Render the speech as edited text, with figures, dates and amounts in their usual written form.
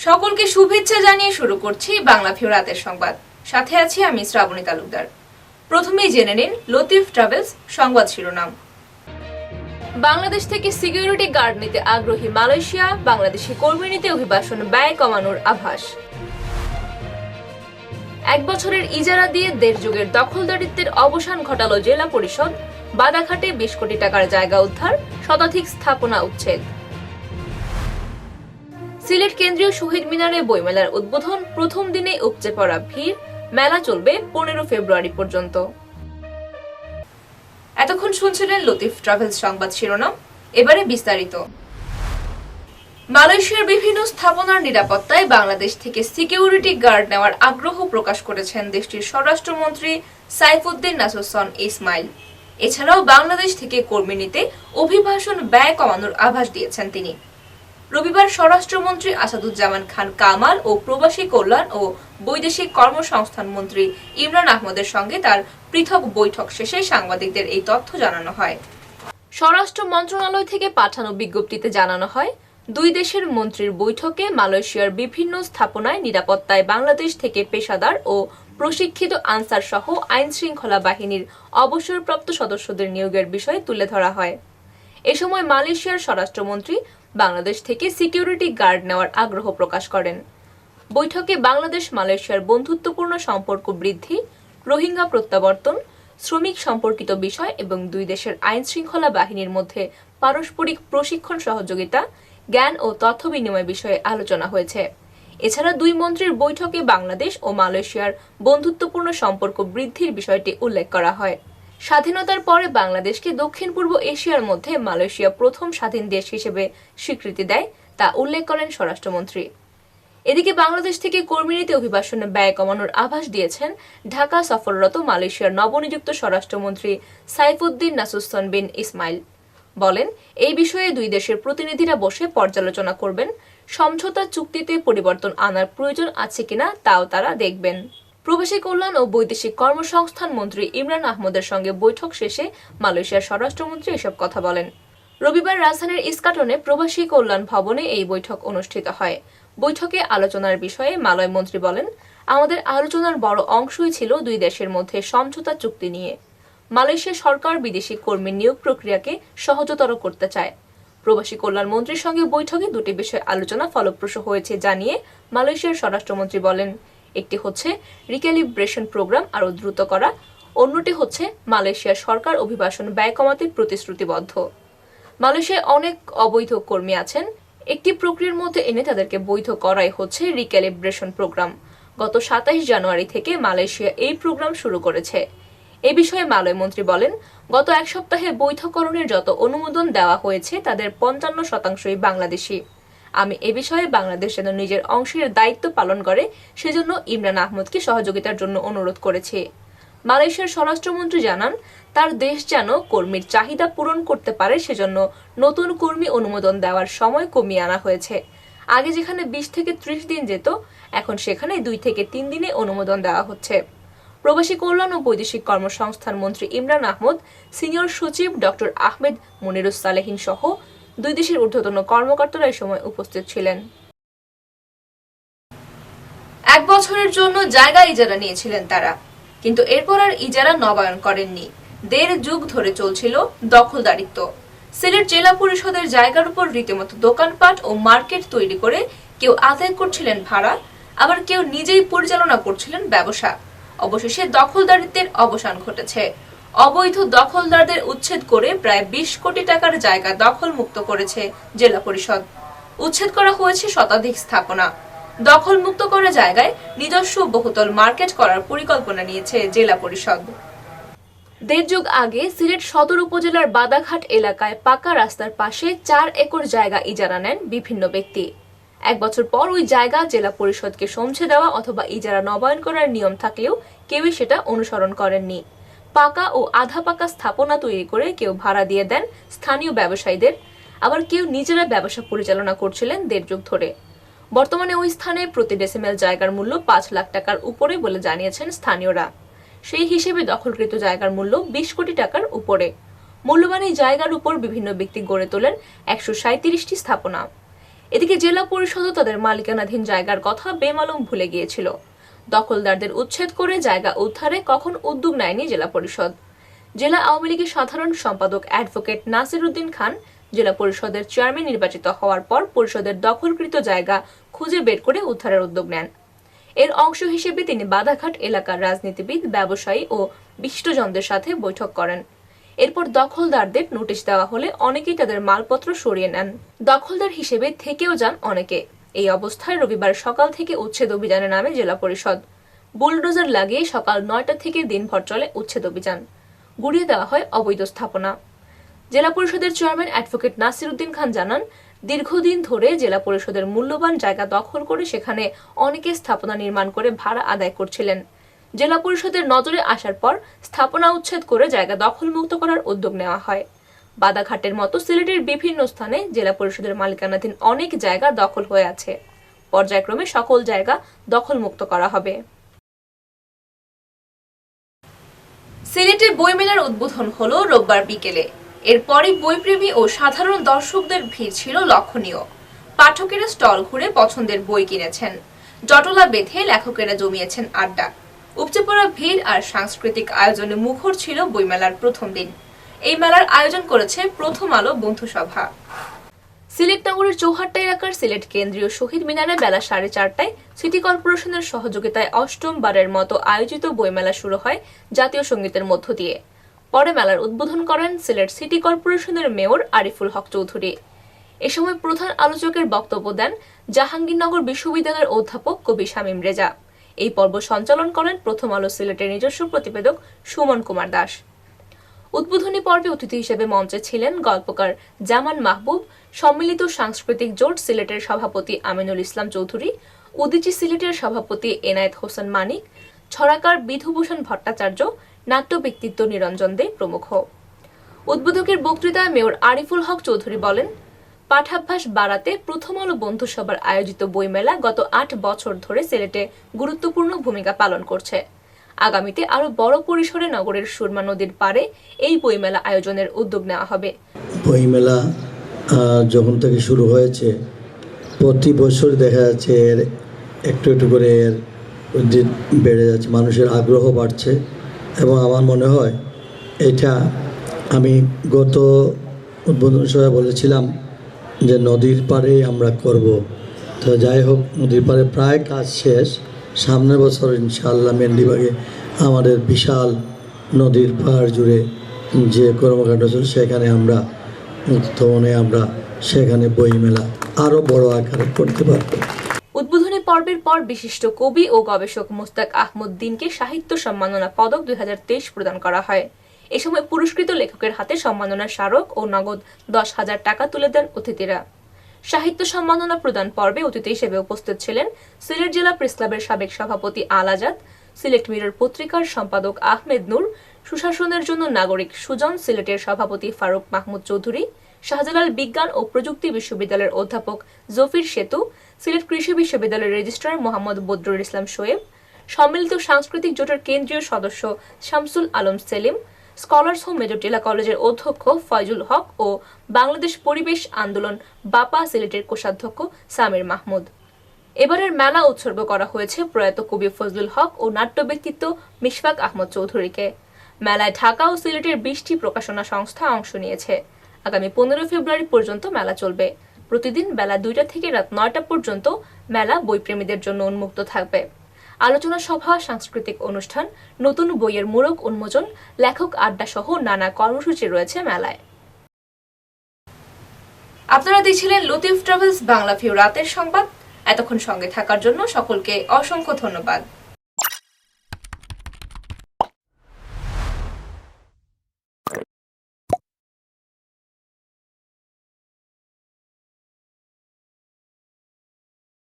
সকলকে শুভেচ্ছা জানিয়ে শুরু করছি বাংলাভিউ রাতের সংবাদ। সাথে আছি আমি শ্রাবণী তালুকদার। প্রথমেই জেনে নিন লতিফ ট্রাভেলস সংবাদ শিরোনাম। বাংলাদেশ থেকে সিকিউরিটি গার্ড নিতে আগ্রহী মালয়েশিয়া, বাংলাদেশি কর্মী নিতে অভিবাসন ব্যয় কমানোর আভাস। 1 বছরের ইজারা দিয়ে দেড় যুগের দখলদারিত্বের অবসান ঘটালো জেলা পরিষদ। বাদাঘাটে 20 কোটি টাকার জায়গা উদ্ধার, শতাধিক স্থাপনা উচ্ছেদ। সিলেট কেন্দ্রীয় শহীদ মিনারে বইমেলার উদ্বোধন, প্রথম দিনে উপচে পড়া ভিড়। মেলা চলবে 15 ফেব্রুয়ারি পর্যন্ত। এতক্ষণ শুনছিলেন লতিফ ট্রাভেলস সংবাদ শিরোনাম। এবারে বিস্তারিত। মালয়েশিয়ার বিভিন্ন স্থাপনার নিরাপত্তায় বাংলাদেশ থেকে সিকিউরিটি গার্ড নেওয়ার আগ্রহ প্রকাশ করেছেন দেশটির স্বরাষ্ট্রমন্ত্রী সাইফুদ্দিন নাসুসন ইসমাইল। এছাড়াও বাংলাদেশ থেকে কর্মী নিতে অভিবাসন ব্যয় কমানোর আভাস দিয়েছেন তিনি। রবিবার স্বরাষ্ট্রমন্ত্রী আসাদুজ্জামান খান কামাল ও প্রবাসী কল্যাণ ও বৈদেশিক কর্মসংস্থান মন্ত্রী ইমরান আহমদের সঙ্গে তার পৃথক বৈঠক শেষে সাংবাদিকদের এই তথ্য জানানো হয়। স্বরাষ্ট্র মন্ত্রণালয় থেকে পাঠানো বিজ্ঞপ্তিতে জানানো হয়, দুই দেশের মন্ত্রীর বৈঠকে মালয়েশিয়ার বিভিন্ন স্থাপনায় নিরাপত্তায় বাংলাদেশ থেকে পেশাদার ও প্রশিক্ষিত আনসার সহ আইন শৃঙ্খলা বাহিনীর অবসরপ্রাপ্ত সদস্যদের নিয়োগের বিষয় তুলে ধরা হয়। এ সময় মালয়েশিয়ার স্বরাষ্ট্রমন্ত্রী বাংলাদেশ থেকে সিকিউরিটি গার্ড নেওয়ার আগ্রহ প্রকাশ করেন। বৈঠকে বাংলাদেশ মালয়েশিয়ার বন্ধুত্বপূর্ণ সম্পর্ক বৃদ্ধি, রোহিঙ্গা প্রত্যাবর্তন, শ্রমিক সম্পর্কিত বিষয় এবং দুই দেশের আইন শৃঙ্খলা বাহিনীর মধ্যে পারস্পরিক প্রশিক্ষণ সহযোগিতা, জ্ঞান ও তথ্য বিনিময় বিষয়ে আলোচনা হয়েছে। এছাড়া দুই মন্ত্রীর বৈঠকে বাংলাদেশ ও মালয়েশিয়ার বন্ধুত্বপূর্ণ সম্পর্ক বৃদ্ধির বিষয়টি উল্লেখ করা হয়। স্বাধীনতার পরে বাংলাদেশকে দক্ষিণ পূর্ব এশিয়ার মধ্যে মালয়েশিয়া প্রথম স্বাধীন দেশ হিসেবে স্বীকৃতি দেয়, তা উল্লেখ করেন স্বরাষ্ট্রমন্ত্রী। এদিকে বাংলাদেশ থেকে কর্মী নিতে অভিবাসনে ব্যয় কমানোর আভাস দিয়েছেন ঢাকা সফররত মালয়েশিয়ার নবনিযুক্ত স্বরাষ্ট্রমন্ত্রী সাইফুদ্দিন নাসুসন বিন ইসমাইল। বলেন, এই বিষয়ে দুই দেশের প্রতিনিধিরা বসে পর্যালোচনা করবেন। সমঝোতা চুক্তিতে পরিবর্তন আনার প্রয়োজন আছে কিনা তাও তারা দেখবেন। প্রবাসী কল্যাণ ও বৈদেশিক কর্মসংস্থান মন্ত্রী ইমরান আহমদের সঙ্গে বৈঠক শেষে মালয়েশিয়ার স্বরাষ্ট্রমন্ত্রী এসব কথা বলেন। রবিবার রাজধানীর ইস্কাটনে প্রবাসী কল্যাণ ভবনে এই বৈঠক অনুষ্ঠিত হয়। বৈঠকে আলোচনার বিষয়ে মালয় মন্ত্রী বলেন, আমাদের আলোচনার বড় অংশই ছিল দুই দেশের মধ্যে সমঝোতা চুক্তি নিয়ে। মালয়েশিয়া সরকার বিদেশি কর্মী নিয়োগ প্রক্রিয়াকে সহজতর করতে চায়। প্রবাসী কল্যাণ মন্ত্রীর সঙ্গে বৈঠকে দুটি বিষয়ে আলোচনা ফলপ্রসূ হয়েছে জানিয়ে মালয়েশিয়ার স্বরাষ্ট্রমন্ত্রী বলেন, একটি হচ্ছে রিক্যালিব্রেশন প্রোগ্রাম আরও দ্রুত করা, অন্যটি হচ্ছে মালয়েশিয়ার সরকার অভিবাসন ব্যয় কমাতে প্রতিশ্রুতিবদ্ধ। মালয়েশিয়ায় অনেক অবৈধ কর্মী আছেন, একটি প্রক্রিয়ার মধ্যে এনে তাদেরকে বৈধ করাই হচ্ছে রিক্যালিব্রেশন প্রোগ্রাম। গত 27 জানুয়ারি থেকে মালয়েশিয়া এই প্রোগ্রাম শুরু করেছে। এ বিষয়ে মালয় মন্ত্রী বলেন, গত এক সপ্তাহে বৈধকরণের যত অনুমোদন দেওয়া হয়েছে তাদের 55% বাংলাদেশি। আমি এ বিষয়ে বাংলাদেশ যেন নিজের অংশের দায়িত্ব পালন করে সেজন্য ইমরান আহমদকে সহযোগিতার জন্য অনুরোধ করেছে। মালয়েশিয়ার স্বরাষ্ট্রমন্ত্রী জানান, তার দেশ যেন কর্মীর চাহিদা পূরণ করতে পারে সেজন্য নতুন কর্মী অনুমোদন দেওয়ার সময় কমিয়ে আনা হয়েছে। আগে যেখানে 20 থেকে 30 দিন যেত, এখন সেখানে 2 থেকে 3 দিনে অনুমোদন দেওয়া হচ্ছে। প্রবাসী কল্যাণ ও বৈদেশিক কর্মসংস্থান মন্ত্রী ইমরান আহমদ, সিনিয়র সচিব ডক্টর আহমেদ মনিরুস সালেহিন সহ দুই দেশের ঊর্ধ্বতন কর্মকর্তারা এই সময় উপস্থিত ছিলেন। 1 বছরের জন্য জায়গা ইজারা নিয়েছিলেন তারা, কিন্তু এরপর আর ইজারা নবায়ন করেননি। দেড় যুগ ধরে চলছিল দখলদারিত্ব। সিলেট জেলা পরিষদের জায়গার উপর রীতিমতো দোকানপাট ও মার্কেট তৈরি করে কেউ আদায় করছিলেন ভাড়া, আবার কেউ নিজেই পরিচালনা করছিলেন ব্যবসা। অবশেষে দখলদারিত্বের অবসান ঘটেছে। অবৈধ দখলদারদের উচ্ছেদ করে প্রায় 20 কোটি টাকার জায়গা দখলমুক্ত করেছে জেলা পরিষদ। উচ্ছেদ করা হয়েছে শতাধিক স্থাপনা। দখলমুক্ত করা জায়গায় নিজস্ব বহুতল মার্কেট করার পরিকল্পনা নিয়েছে জেলা পরিষদ। দেড় যুগ আগে সিলেট সদর উপজেলার বাদাঘাট এলাকায় পাকা রাস্তার পাশে 4 একর জায়গা ইজারা নেন বিভিন্ন ব্যক্তি। 1 বছর পর ওই জায়গা জেলা পরিষদকে সমঝে দেওয়া অথবা ইজারা নবায়ন করার নিয়ম থাকলেও কেউই সেটা অনুসরণ করেননি। পাকা ও আধা পাকা স্থাপনা তৈরি করে কেউ ভাড়া দিয়ে দেন স্থানীয় ব্যবসায়ীদের, আবার কেউ নিজেরা ব্যবসা পরিচালনা করছিলেন দেড় যুগ ধরে। বর্তমানে ওই স্থানে প্রতি ডেসিমেল জায়গার মূল্য 5 লাখ টাকার উপরে বলে জানিয়েছেন স্থানীয়রা। সেই হিসেবে দখলকৃত জায়গার মূল্য 20 কোটি টাকার উপরে। মূল্যবান এই জায়গার উপর বিভিন্ন ব্যক্তি গড়ে তোলেন 137টি স্থাপনা। এদিকে জেলা পরিষদও তাদের মালিকানাধীন জায়গার কথা বেমালুম ভুলে গিয়েছিল। দখলদারদের উচ্ছেদ করে জায়গা উদ্ধারে কখন উদ্যোগ নেয়নি জেলা পরিষদ। জেলা আওয়ামী লীগের সাধারণ সম্পাদক অ্যাডভোকেট নাসির উদ্দিন খান জেলা পরিষদের চেয়ারম্যান নির্বাচিত হওয়ার পর পরিষদের দখলকৃত জায়গা খুঁজে বের করে উদ্ধারের উদ্যোগ নেন। এর অংশ হিসেবে তিনি বাধাঘাট এলাকার রাজনীতিবিদ, ব্যবসায়ী ও বিশিষ্টজনদের সাথে বৈঠক করেন। এরপর দখলদারদের নোটিশ দেওয়া হলে অনেকেই তাদের মালপত্র সরিয়ে নেন। দখলদার হিসেবে থেকেও যান অনেকে। এই অবস্থায় রবিবার সকাল থেকে উচ্ছেদ অভিযানে নামে জেলা পরিষদ। বুলডোজার লাগিয়ে সকাল ৯টা থেকে দিনভর চলে উচ্ছেদ অভিযান। গুড়িয়ে দেওয়া হয় অবৈধ স্থাপনা। জেলা পরিষদের চেয়ারম্যান অ্যাডভোকেট নাসির উদ্দিন খান জানান, দীর্ঘদিন ধরে জেলা পরিষদের মূল্যবান জায়গা দখল করে সেখানে অনেকে স্থাপনা নির্মাণ করে ভাড়া আদায় করছিলেন। জেলা পরিষদের নজরে আসার পর স্থাপনা উচ্ছেদ করে জায়গা দখলমুক্ত করার উদ্যোগ নেওয়া হয়। বাদাঘাটের মতো সিলেটের বিভিন্ন স্থানে জেলা পরিষদের মালিকানাধীন অনেক জায়গা দখল হয়ে আছে। পর্যায়ক্রমে সকল জায়গা দখলমুক্ত করা হবে। সিলেটে বইমেলার উদ্বোধন হলো রোববার বিকেলে। এরপরই বইপ্রেমী ও সাধারণ দর্শকদের ভিড় ছিল লক্ষণীয়। পাঠকেরা স্টল ঘুরে পছন্দের বই কিনেছেন। জটলা বেঁধে লেখকেরা জমিয়েছেন আড্ডা। উপচে পড়া ভিড় আর সাংস্কৃতিক আয়োজনে মুখর ছিল বইমেলার প্রথম দিন। এই মেলার আয়োজন করেছে প্রথম আলো বন্ধু সভা। সিলেট নগরের চৌহাট্টা এলাকার সিলেট কেন্দ্রীয় শহীদ মিনারে বেলা 4:30টায় সিটি কর্পোরেশনের সহযোগিতায় অষ্টমবারের মতো আয়োজিত বইমেলা শুরু হয় জাতীয় সঙ্গীতের মধ্য দিয়ে। পরে মেলার উদ্বোধন করেন সিলেট সিটি কর্পোরেশনের মেয়র আরিফুল হক চৌধুরী। এ সময় প্রধান আলোচকের বক্তব্য দেন জাহাঙ্গীরনগর বিশ্ববিদ্যালয়ের অধ্যাপক কবি শামীম রেজা। এই পর্ব সঞ্চালন করেন প্রথম আলো সিলেটের নিজস্ব প্রতিবেদক সুমন কুমার দাস। উদ্বোধনী পর্বে অতিথি হিসেবে মঞ্চে ছিলেন গল্পকার জামান মাহবুব, সম্মিলিত সাংস্কৃতিক জোট সিলেটের সভাপতি আমিনুল ইসলাম চৌধুরী, উদীচী সিলেটের সভাপতি এনায়েত হোসেন মানিক, ছড়াকার বিধুভূষণ ভট্টাচার্য, নাট্য ব্যক্তিত্ব নিরঞ্জন দে প্রমুখ। উদ্বোধকের বক্তৃতায় মেয়র আরিফুল হক চৌধুরী বলেন, পাঠাভ্যাস বাড়াতে প্রথম আলো বন্ধু সভার আয়োজিত বইমেলা গত ৮ বছর ধরে সিলেটে গুরুত্বপূর্ণ ভূমিকা পালন করছে। আগামীতে আরো বড় পরিসরে নগরের সুরমা নদীর পাড়ে এই বইমেলা আয়োজনের উদ্যোগ নেওয়া হবে। বইমেলা যখন থেকে শুরু হয়েছে প্রতি বছর দেখা যাচ্ছে এর একটু একটু করে এর বেড়ে যাচ্ছে, মানুষের আগ্রহ বাড়ছে এবং আমার মনে হয় এটা আমি গত উদ্বোধন সভায় বলেছিলাম যে নদীর পাড়ে আমরা করব। তো যাই হোক, নদীর পাড়ে প্রায় কাজ শেষ। সামনের বছর ইনশাআল্লাহ মেন্দিবাগে আমাদের বিশাল নদীর পাড় জুড়ে যে কর্মকাণ্ড চলছে সেখানে আমরা সেখানে বইমেলা আরও বড় আকারে করতে পারব। উদ্বোধনী পর্বের পর বিশিষ্ট কবি ও গবেষক মোস্তাক আহমদ দিনকে সাহিত্য সম্মাননা পদক 2023 প্রদান করা হয়। এ সময় পুরস্কৃত লেখকের হাতে সম্মাননার স্মারক ও নগদ 10,000 টাকা তুলে দেন অতিথিরা। সাহিত্য সম্মাননা প্রদান পর্বে অতিথি হিসেবে উপস্থিত ছিলেন সিলেট জেলা প্রেস ক্লাবের সাবেক সভাপতি আল আজাদ, সিলেট মিরর পত্রিকার সম্পাদক আহমেদ নূর, সুশাসনের জন্য নাগরিক সুজন সিলেটের সভাপতি ফারুক মাহমুদ চৌধুরী, শাহজালাল বিজ্ঞান ও প্রযুক্তি বিশ্ববিদ্যালয়ের অধ্যাপক জফির সেতু, সিলেট কৃষি বিশ্ববিদ্যালয়ের রেজিস্ট্রার মোহাম্মদ বদরুল ইসলাম শোয়েব, সম্মিলিত সাংস্কৃতিক জোটের কেন্দ্রীয় সদস্য Shamsul Alam Selim, scholars home Major Tilla কলেজের অধ্যক্ষ ফয়জুল হক ও বাংলাদেশ পরিবেশ আন্দোলন বাপা সিলেটের কোষাধ্যক্ষ সামির মাহমুদ। এবারের মেলা উৎসর্গ করা হয়েছে প্রয়াত কবি ফজলুল হক ও নাট্য ব্যক্তিত্ব মিশফাক আহমদ চৌধুরীকে। মেলায় ঢাকা ও সিলেটের 20টি প্রকাশনা সংস্থা অংশ নিয়েছে। আগামী 15 ফেব্রুয়ারি পর্যন্ত মেলা চলবে। প্রতিদিন বেলা 2টা থেকে রাত 9টা পর্যন্ত মেলা বইপ্রেমীদের জন্য উন্মুক্ত থাকবে। আলোচনা সভা, সাংস্কৃতিক অনুষ্ঠান, নতুন বইয়ের মোড়ক উন্মোচন, লেখক আড্ডা সহ নানা কর্মসূচি রয়েছে মেলায়। আপনারা দেখছিলেন লতিফ ট্রাভেলস বাংলাভিউ রাতের সংবাদ। এতক্ষণ সঙ্গে থাকার জন্য সকলকে অসংখ্য ধন্যবাদ।